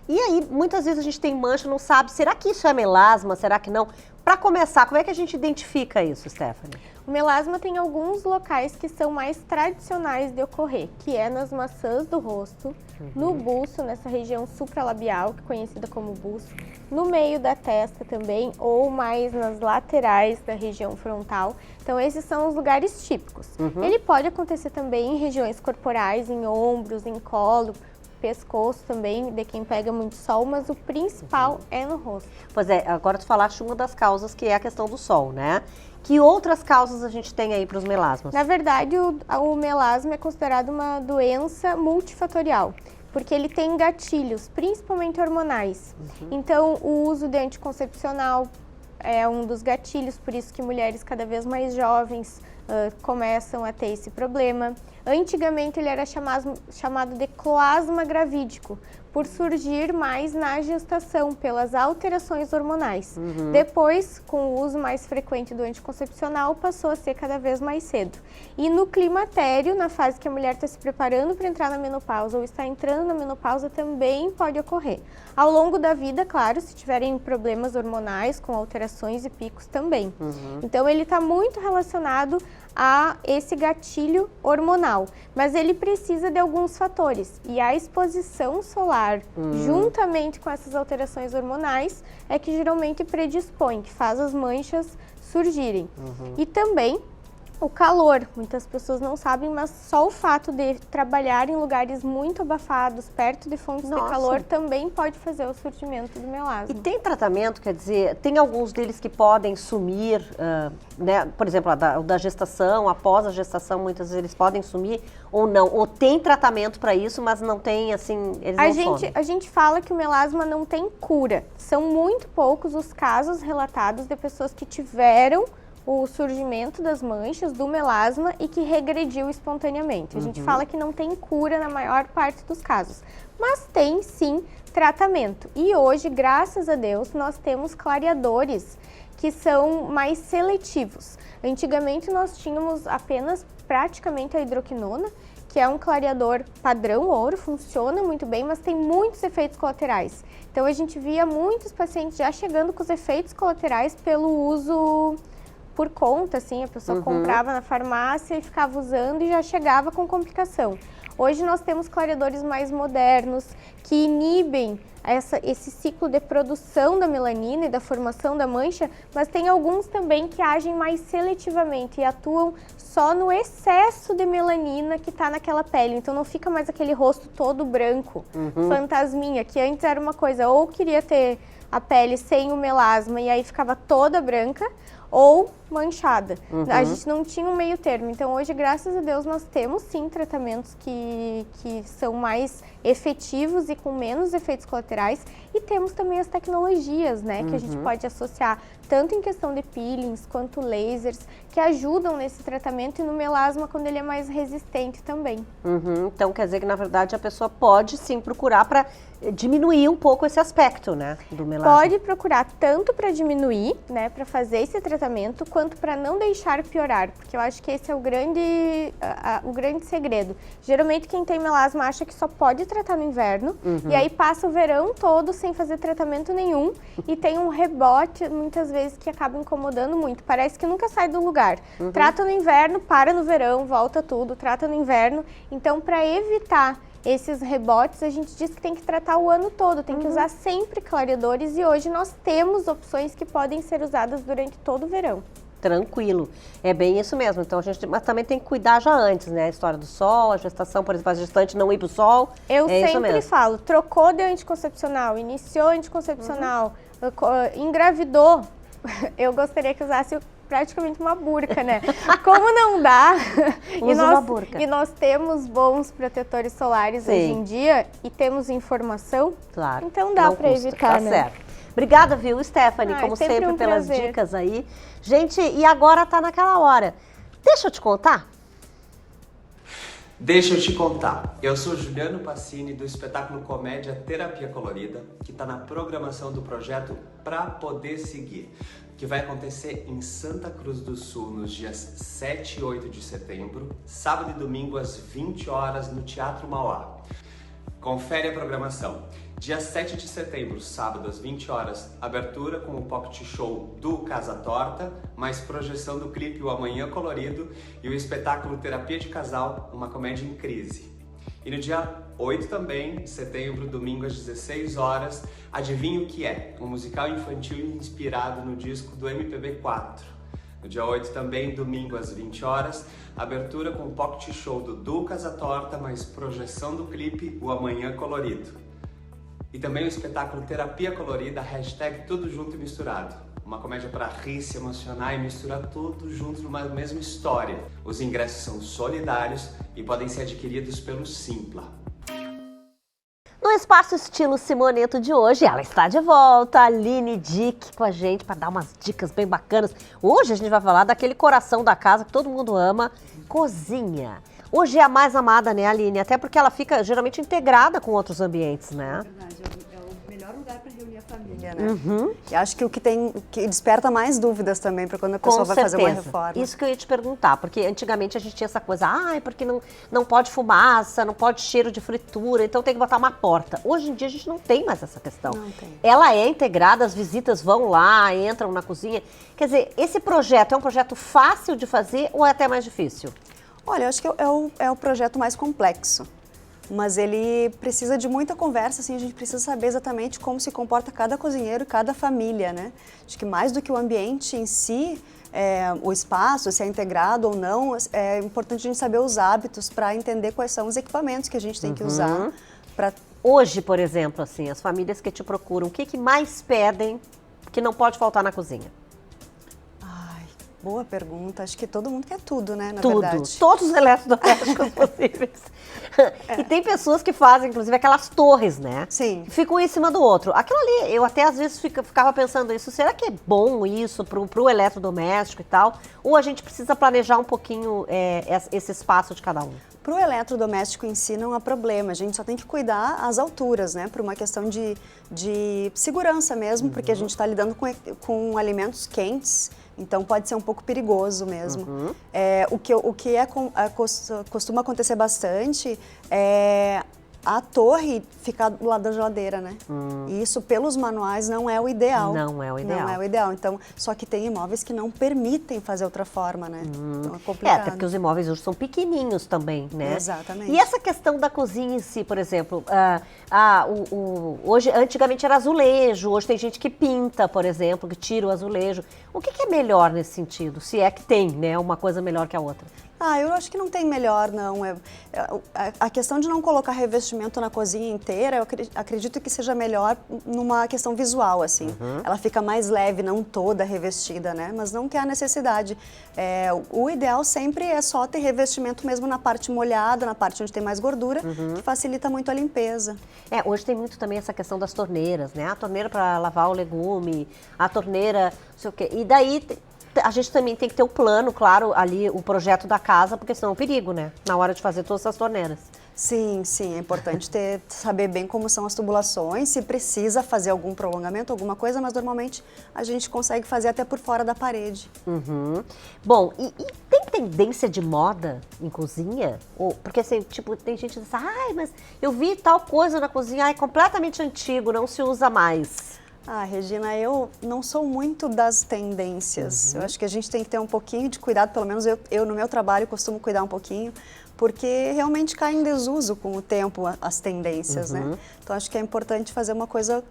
E aí, muitas vezes a gente tem mancha, não sabe, será que isso é melasma, será que não? Para começar, como é que a gente identifica isso, Stephanie? O melasma tem alguns locais que são mais tradicionais de ocorrer, que é nas maçãs do rosto, no buço, nessa região supralabial, que é conhecida como buço, no meio da testa também, ou mais nas laterais da região frontal. Então, esses são os lugares típicos. Ele pode acontecer também em regiões corporais, em ombros, em colo, pescoço também, de quem pega muito sol, mas o principal é no rosto. Pois é, agora tu falaste uma das causas, que é a questão do sol, né? Que outras causas a gente tem aí para os melasmas? Na verdade, o melasma é considerado uma doença multifatorial, porque ele tem gatilhos, principalmente hormonais. Então, o uso de anticoncepcional é um dos gatilhos, por isso que mulheres cada vez mais jovens começam a ter esse problema. Antigamente ele era chamado de cloasma gravídico, por surgir mais na gestação, pelas alterações hormonais. Depois, com o uso mais frequente do anticoncepcional, passou a ser cada vez mais cedo. E no climatério, na fase que a mulher está se preparando para entrar na menopausa ou está entrando na menopausa, também pode ocorrer. Ao longo da vida, claro, se tiverem problemas hormonais, com alterações e picos também. Então, ele está muito relacionado a esse gatilho hormonal, mas ele precisa de alguns fatores, e a exposição solar, juntamente com essas alterações hormonais, é que geralmente predispõe, que faz as manchas surgirem. E também o calor, muitas pessoas não sabem, mas só o fato de trabalhar em lugares muito abafados, perto de fontes de calor, também pode fazer o surgimento do melasma. E tem tratamento, quer dizer, tem alguns deles que podem sumir, né? Por exemplo, o da gestação, após a gestação, muitas vezes eles podem sumir ou não. Ou tem tratamento para isso, mas não tem, assim, eles não somem. A gente fala que o melasma não tem cura. São muito poucos os casos relatados de pessoas que tiveram o surgimento das manchas do melasma e que regrediu espontaneamente. A gente fala que não tem cura na maior parte dos casos, mas tem sim tratamento. E hoje, graças a Deus, nós temos clareadores que são mais seletivos. Antigamente nós tínhamos apenas praticamente a hidroquinona, que é um clareador padrão ouro, funciona muito bem, mas tem muitos efeitos colaterais. Então a gente via muitos pacientes já chegando com os efeitos colaterais pelo uso por conta, assim, a pessoa comprava na farmácia e ficava usando e já chegava com complicação. Hoje nós temos clareadores mais modernos que inibem esse ciclo de produção da melanina e da formação da mancha, mas tem alguns também que agem mais seletivamente e atuam só no excesso de melanina que está naquela pele. Então não fica mais aquele rosto todo branco, fantasminha, que antes era uma coisa, ou queria ter a pele sem o melasma e aí ficava toda branca, ou manchada. A gente não tinha um meio termo. Então hoje, graças a Deus, nós temos sim tratamentos que são mais efetivos e com menos efeitos colaterais. E temos também as tecnologias, né, que a gente pode associar tanto em questão de peelings quanto lasers, que ajudam nesse tratamento e no melasma quando ele é mais resistente também. Então quer dizer que na verdade a pessoa pode sim procurar para diminuir um pouco esse aspecto, né, do melasma. Pode procurar tanto para diminuir, né, para fazer esse tratamento, quanto para não deixar piorar, porque eu acho que esse é o grande segredo. Geralmente quem tem melasma acha que só pode tratar no inverno, e aí passa o verão todo sem fazer tratamento nenhum, e tem um rebote, muitas vezes, que acaba incomodando muito. Parece que nunca sai do lugar. Trata no inverno, para no verão, volta tudo, trata no inverno. Então, para evitar esses rebotes, a gente diz que tem que tratar o ano todo, tem que usar sempre clareadores, e hoje nós temos opções que podem ser usadas durante todo o verão. Tranquilo, é bem isso mesmo. Então mas também tem que cuidar já antes, né? A história do sol, a gestação, por exemplo, a gestante não ir pro sol. Eu sempre falo, trocou de anticoncepcional, iniciou anticoncepcional, engravidou, eu gostaria que usasse praticamente uma burca, né? Como não dá, e nós temos bons protetores solares hoje em dia e temos informação, claro, então dá para evitar, né? Certo. Obrigada, viu, Stephanie, como sempre pelas dicas aí. Gente, e agora tá naquela hora. Deixa eu te contar. Deixa eu te contar, eu sou Juliano Passini do espetáculo Comédia Terapia Colorida, que está na programação do projeto Pra Poder Seguir, que vai acontecer em Santa Cruz do Sul nos dias 7 e 8 de setembro, sábado e domingo às 20 horas no Teatro Mauá. Confere a programação. Dia 7 de setembro, sábado às 20 horas, abertura com o pocket show do Casa Torta, mais projeção do clipe O Amanhã Colorido e o espetáculo Terapia de Casal, uma comédia em crise. E no dia 8 também, de setembro, domingo às 16 horas, Adivinha o que é? Um musical infantil inspirado no disco do MPB4. No dia 8 também, domingo às 20 horas, abertura com o pocket show do Casa Torta, mais projeção do clipe O Amanhã Colorido. E também o espetáculo Terapia Colorida, hashtag Tudo Junto e Misturado. Uma comédia para rir, se emocionar e misturar tudo junto numa mesma história. Os ingressos são solidários e podem ser adquiridos pelo Simpla. No Espaço Estilo Simoneto de hoje, ela está de volta, a Aline Dick com a gente para dar umas dicas bem bacanas. Hoje a gente vai falar daquele coração da casa que todo mundo ama, cozinha. Hoje é a mais amada, né, Aline? Até porque ela fica geralmente integrada com outros ambientes, né? É verdade, é o melhor lugar para reunir a família, né? E acho que o que desperta mais dúvidas também para quando a pessoa vai fazer uma reforma. Isso que eu ia te perguntar, porque antigamente a gente tinha essa coisa, porque não pode fumaça, não pode cheiro de fritura, então tem que botar uma porta. Hoje em dia a gente não tem mais essa questão. Não tem. Ela é integrada, as visitas vão lá, entram na cozinha. Quer dizer, esse projeto é um projeto fácil de fazer ou é até mais difícil? Olha, eu acho que é o projeto mais complexo, mas ele precisa de muita conversa, assim, a gente precisa saber exatamente como se comporta cada cozinheiro e cada família, né? Acho que mais do que o ambiente em si, o espaço, se é integrado ou não, é importante a gente saber os hábitos para entender quais são os equipamentos que a gente tem que usar para... Hoje, por exemplo, assim, as famílias que te procuram, o que mais pedem que não pode faltar na cozinha? Boa pergunta. Acho que todo mundo quer tudo, né, na tudo. verdade. Todos os eletrodomésticos possíveis. E tem pessoas que fazem, inclusive, aquelas torres, né? Sim. Que ficam um em cima do outro. Aquilo ali, eu até às vezes ficava pensando isso, será que é bom isso pro eletrodoméstico e tal? Ou a gente precisa planejar um pouquinho esse espaço de cada um? Para o eletrodoméstico em si não há problema, a gente só tem que cuidar as alturas, né? Por uma questão de segurança mesmo, porque a gente está lidando com alimentos quentes, então pode ser um pouco perigoso mesmo. O que costuma acontecer bastante é a torre ficar do lado da geladeira, né? E isso, pelos manuais, não é o ideal. Não é o ideal. Não é o ideal. Então, só que tem imóveis que não permitem fazer outra forma, né? Então é complicado. Até porque os imóveis hoje são pequenininhos também, né? Exatamente. E essa questão da cozinha em si, por exemplo, hoje, antigamente era azulejo, hoje tem gente que pinta, por exemplo, que tira o azulejo. O que é melhor nesse sentido? Se é que tem, né, uma coisa melhor que a outra? Eu acho que não tem melhor, não. A questão de não colocar revestimento na cozinha inteira, eu acredito que seja melhor numa questão visual, assim. Ela fica mais leve, não toda revestida, né? Mas não que há necessidade. O ideal sempre é só ter revestimento mesmo na parte molhada, na parte onde tem mais gordura, que facilita muito a limpeza. Hoje tem muito também essa questão das torneiras, né? A torneira para lavar o legume, a torneira, não sei o quê. E daí... A gente também tem que ter o plano, claro, ali, o projeto da casa, porque senão é um perigo, né? Na hora de fazer todas essas torneiras. Sim, é importante saber bem como são as tubulações, se precisa fazer algum prolongamento, alguma coisa, mas normalmente a gente consegue fazer até por fora da parede. Bom, e tem tendência de moda em cozinha? Porque assim, tipo, tem gente que diz, mas eu vi tal coisa na cozinha, é completamente antigo, não se usa mais. Regina, eu não sou muito das tendências. Eu acho que a gente tem que ter um pouquinho de cuidado, pelo menos eu no meu trabalho costumo cuidar um pouquinho, porque realmente cai em desuso com o tempo as tendências, né? Então acho que é importante fazer uma coisa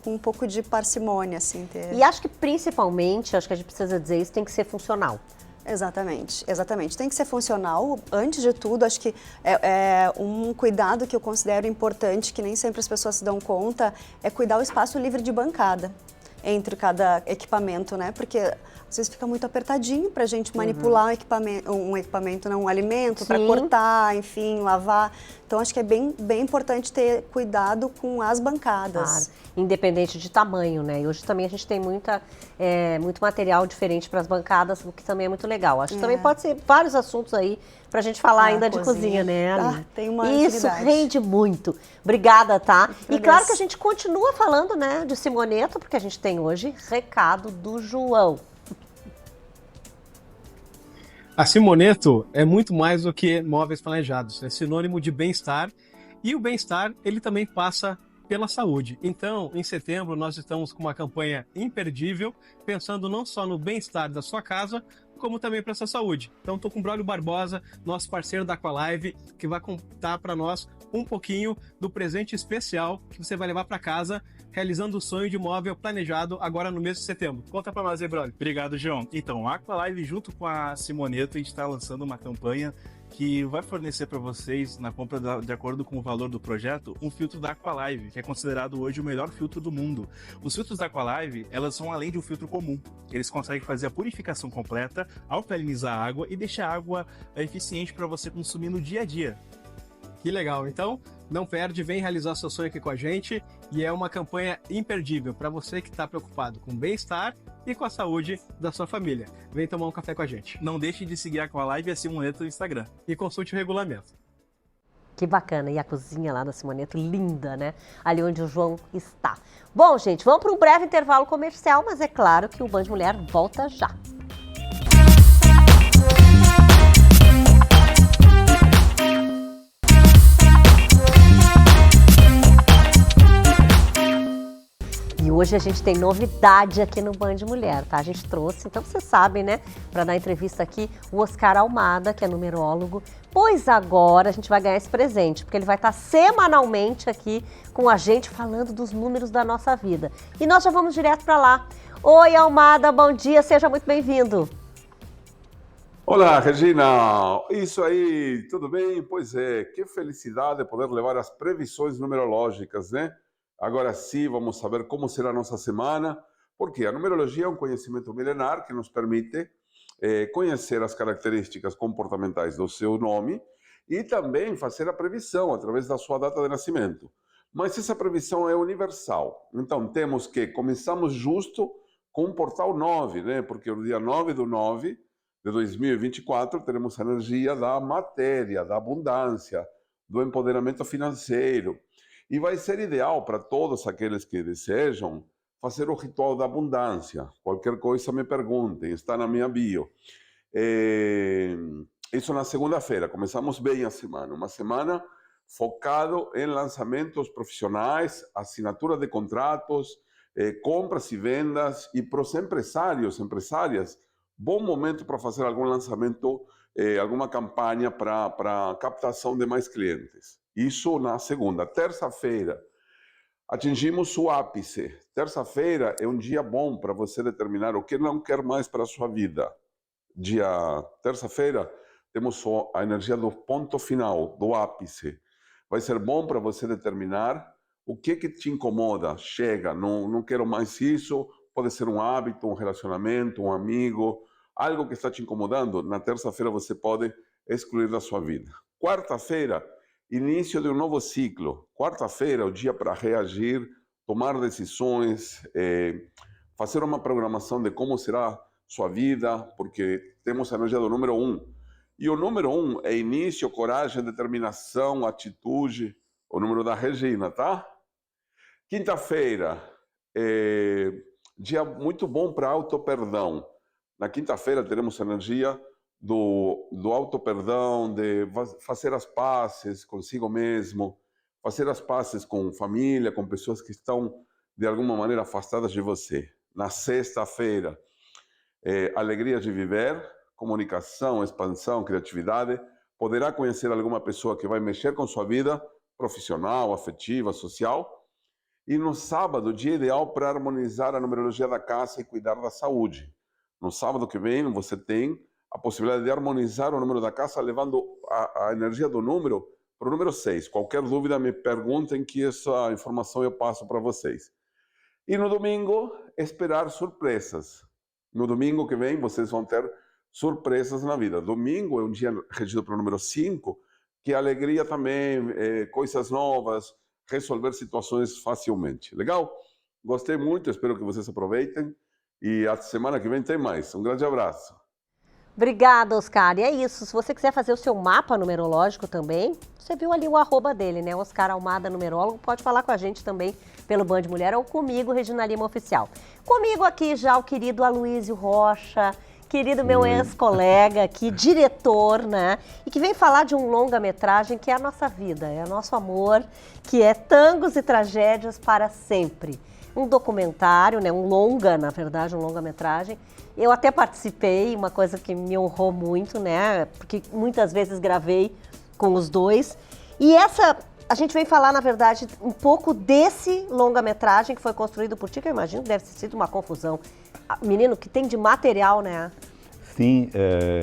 com um pouco de parcimônia, assim. E acho que principalmente, acho que a gente precisa dizer isso, tem que ser funcional. Exatamente. Tem que ser funcional, antes de tudo, acho que um cuidado que eu considero importante, que nem sempre as pessoas se dão conta, é cuidar o espaço livre de bancada entre cada equipamento, né? Porque às vezes fica muito apertadinho para a gente manipular um alimento, para cortar, enfim, lavar. Então, acho que é bem importante ter cuidado com as bancadas. Claro, independente de tamanho, né? E hoje também a gente tem muito material diferente para as bancadas, o que também é muito legal. Acho que também pode ser vários assuntos aí para a gente falar ainda de cozinha, né, Aline? Tem uma Isso infinidade. rende muito. Obrigada, tá? E claro que a gente continua falando, né, de Simoneto, porque a gente tem hoje recado do João. A Simoneto é muito mais do que móveis planejados, é sinônimo de bem-estar, e o bem-estar ele também passa pela saúde. Então, em setembro, nós estamos com uma campanha imperdível, pensando não só no bem-estar da sua casa, como também para a sua saúde. Então, estou com o Braulio Barbosa, nosso parceiro da Aqualive, que vai contar para nós um pouquinho do presente especial que você vai levar para casa, realizando o sonho de móvel planejado agora no mês de setembro. Conta para nós aí, Braulio. Obrigado, João. Então, a Aqualive, junto com a Simoneto, a gente está lançando uma campanha que vai fornecer para vocês, na compra de acordo com o valor do projeto, um filtro da Aqualive, que é considerado hoje o melhor filtro do mundo. Os filtros da Aqualive, elas são além de um filtro comum. Eles conseguem fazer a purificação completa, alcalinizar a água e deixar a água eficiente para você consumir no dia a dia. Que legal, então não perde, vem realizar seu sonho aqui com a gente, e é uma campanha imperdível para você que está preocupado com o bem-estar e com a saúde da sua família. Vem tomar um café com a gente. Não deixe de seguir a Aqualive e a Simoneto no Instagram. E consulte o regulamento. Que bacana, e a cozinha lá da Simoneto, linda, né? Ali onde o João está. Bom, gente, vamos para um breve intervalo comercial, mas é claro que o Band Mulher volta já. E hoje a gente tem novidade aqui no Band Mulher, tá? A gente trouxe, então vocês sabem, né? Para dar entrevista aqui, o Oscar Almada, que é numerólogo. Pois agora a gente vai ganhar esse presente, porque ele vai estar semanalmente aqui com a gente falando dos números da nossa vida. E nós já vamos direto para lá. Oi, Almada, bom dia, seja muito bem-vindo. Olá, Regina. Isso aí, tudo bem? Pois é, que felicidade poder levar as previsões numerológicas, né? Agora sim, vamos saber como será a nossa semana, porque a numerologia é um conhecimento milenar que nos permite conhecer as características comportamentais do seu nome e também fazer a previsão através da sua data de nascimento. Mas essa previsão é universal. Então, temos que começamos justo com o portal 9, né? Porque no dia 9/9 de 2024 teremos a energia da matéria, da abundância, do empoderamento financeiro. E vai ser ideal para todos aqueles que desejam fazer o ritual da abundância. Qualquer coisa me perguntem, está na minha bio. Isso na segunda-feira, começamos bem a semana. Uma semana focado em lançamentos profissionais, assinatura de contratos, compras e vendas. E para os empresários, empresárias, bom momento para fazer algum lançamento, alguma campanha para captação de mais clientes. Isso na segunda. Terça-feira, atingimos o ápice. Terça-feira é um dia bom para você determinar o que não quer mais para a sua vida. Terça-feira, temos a energia do ponto final, do ápice. Vai ser bom para você determinar o que te incomoda. Chega, não quero mais isso. Pode ser um hábito, um relacionamento, um amigo, algo que está te incomodando. Na terça-feira você pode excluir da sua vida. Quarta-feira, início de um novo ciclo. Quarta-feira é o dia para reagir, tomar decisões, fazer uma programação de como será sua vida, porque temos a energia do número 1. E o número 1 é início, coragem, determinação, atitude, o número da Regina, tá? Quinta-feira, dia muito bom para auto-perdão. Na quinta-feira teremos a energia do auto-perdão, de fazer as pazes consigo mesmo, fazer as pazes com família, com pessoas que estão, de alguma maneira, afastadas de você. Na sexta-feira, alegria de viver, comunicação, expansão, criatividade. Poderá conhecer alguma pessoa que vai mexer com sua vida profissional, afetiva, social. E no sábado, dia ideal para harmonizar a numerologia da casa e cuidar da saúde. No sábado que vem, você tem a possibilidade de harmonizar o número da casa, levando a energia do número para o número 6. Qualquer dúvida, me perguntem que essa informação eu passo para vocês. E no domingo, esperar surpresas. No domingo que vem, vocês vão ter surpresas na vida. Domingo é um dia regido para o número 5, que a alegria também, coisas novas, resolver situações facilmente. Legal? Gostei muito, espero que vocês aproveitem. E a semana que vem tem mais. Um grande abraço. Obrigada, Oscar. E é isso. Se você quiser fazer o seu mapa numerológico também, você viu ali o arroba dele, né? Oscar Almada Numerólogo. Pode falar com a gente também pelo Band Mulher ou comigo, Regina Lima Oficial. Comigo aqui já o querido Aloysio Rocha, querido meu ex-colega aqui, diretor, né? E que vem falar de um longa-metragem que é a nossa vida, é o nosso amor, que é Tangos e Tragédias para Sempre. Um documentário, né? Um longa, na verdade, um longa-metragem. Eu até participei, uma coisa que me honrou muito, né? Porque muitas vezes gravei com os dois. E a gente vem falar, na verdade, um pouco desse longa-metragem que foi construído por ti, que eu imagino que deve ter sido uma confusão. Menino, que tem de material, né? Sim,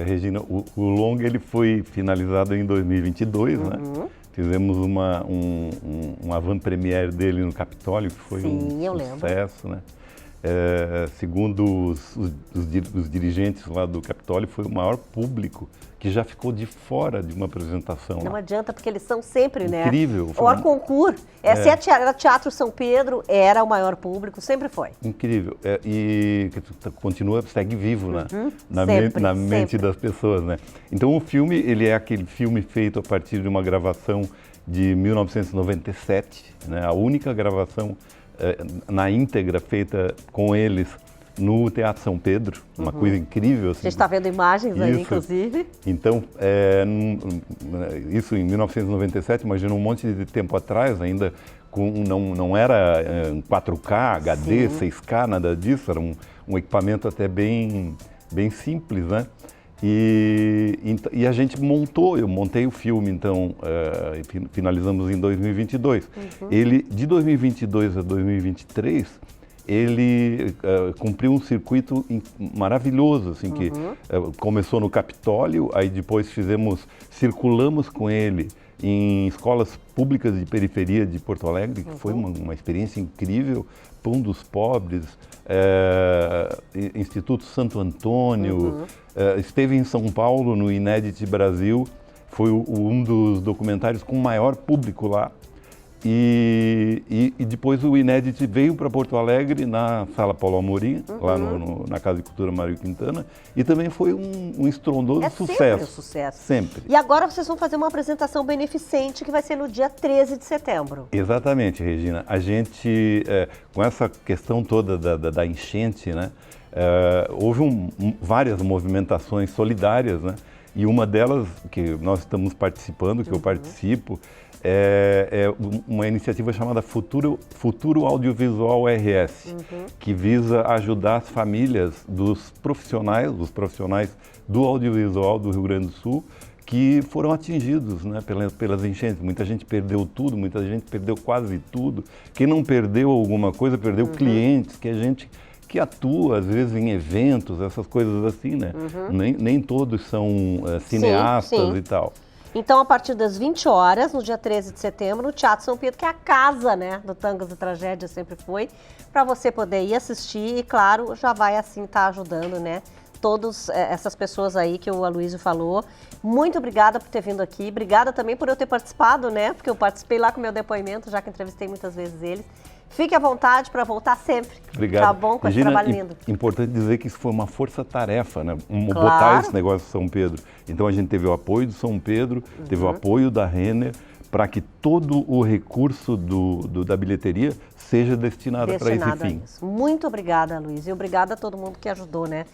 Regina, o longa ele foi finalizado em 2022, né? Fizemos uma avant-première dele no Capitólio, que foi sucesso, né? Segundo os dirigentes lá do Capitólio, foi o maior público que já ficou de fora de uma apresentação. Não adianta, porque eles são sempre, né? Incrível. O Arconcourt, era Teatro São Pedro, era o maior público, sempre foi. Incrível. E continua, segue vivo, né? Na mente das pessoas, né? Então o filme, ele é aquele filme feito a partir de uma gravação de 1997, né? A única gravação na íntegra feita com eles no Teatro São Pedro, uma coisa incrível. Assim. A gente está vendo imagens aí, inclusive. Então, isso em 1997, imagina um monte de tempo atrás, ainda não era 4K, HD, 6K, nada disso, era um equipamento até bem simples, né? E a gente eu montei o filme, então, finalizamos em 2022. Ele, de 2022 a 2023, ele cumpriu um circuito maravilhoso, assim, que começou no Capitólio, aí depois circulamos com ele em escolas públicas de periferia de Porto Alegre, que foi uma experiência incrível, Pão dos Pobres, Instituto Santo Antônio, esteve em São Paulo, no Inédit Brasil, foi um dos documentários com maior público lá. E depois o Inédit veio para Porto Alegre, na Sala Paulo Amorim, lá na Casa de Cultura Mário Quintana, e também foi um estrondoso sucesso. Sempre um sucesso. Sempre. E agora vocês vão fazer uma apresentação beneficente que vai ser no dia 13 de setembro. Exatamente, Regina. A gente, com essa questão toda da enchente, né, houve várias movimentações solidárias, né, e uma delas que nós estamos participando, que eu participo, é uma iniciativa chamada Futuro Audiovisual RS, que visa ajudar as famílias dos profissionais do audiovisual do Rio Grande do Sul, que foram atingidos, né, pelas enchentes. Muita gente perdeu tudo, muita gente perdeu quase tudo. Quem não perdeu alguma coisa, perdeu clientes, que atua, às vezes, em eventos, essas coisas assim, né? Nem todos são cineastas e tal. Então, a partir das 20 horas, no dia 13 de setembro, no Teatro São Pedro, que é a casa, né, do Tangos e Tragédias, sempre foi, para você poder ir assistir e, claro, já vai, assim, estar ajudando, né, todas essas pessoas aí que o Aloysio falou. Muito obrigada por ter vindo aqui, obrigada também por eu ter participado, né, porque eu participei lá com o meu depoimento, já que entrevistei muitas vezes eles. Fique à vontade para voltar sempre. Obrigado. Tá bom com esse trabalho lindo. Importante dizer que isso foi uma força-tarefa, né? Botar esse negócio de São Pedro. Então a gente teve o apoio do São Pedro, teve o apoio da Renner, para que todo o recurso da bilheteria seja destinado para esse fim. Muito obrigada, Luiz, e obrigada a todo mundo que ajudou, né,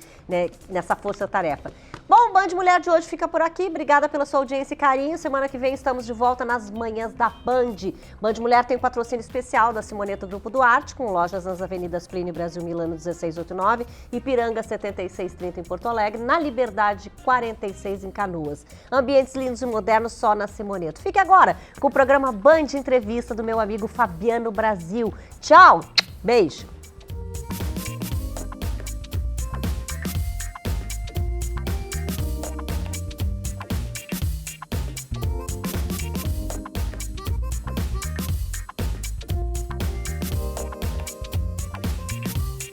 nessa força-tarefa. Bom, o Band Mulher de hoje fica por aqui. Obrigada pela sua audiência e carinho. Semana que vem estamos de volta nas manhãs da Band. Band Mulher tem patrocínio especial da Simoneto Grupo Duarte, com lojas nas avenidas Plínio Brasil Milano 1689, Ipiranga 7630 em Porto Alegre, na Liberdade 46 em Canoas. Ambientes lindos e modernos só na Simoneto. Fique agora com o programa Band Entrevista do meu amigo Fabiano Brasil. Tchau, beijo.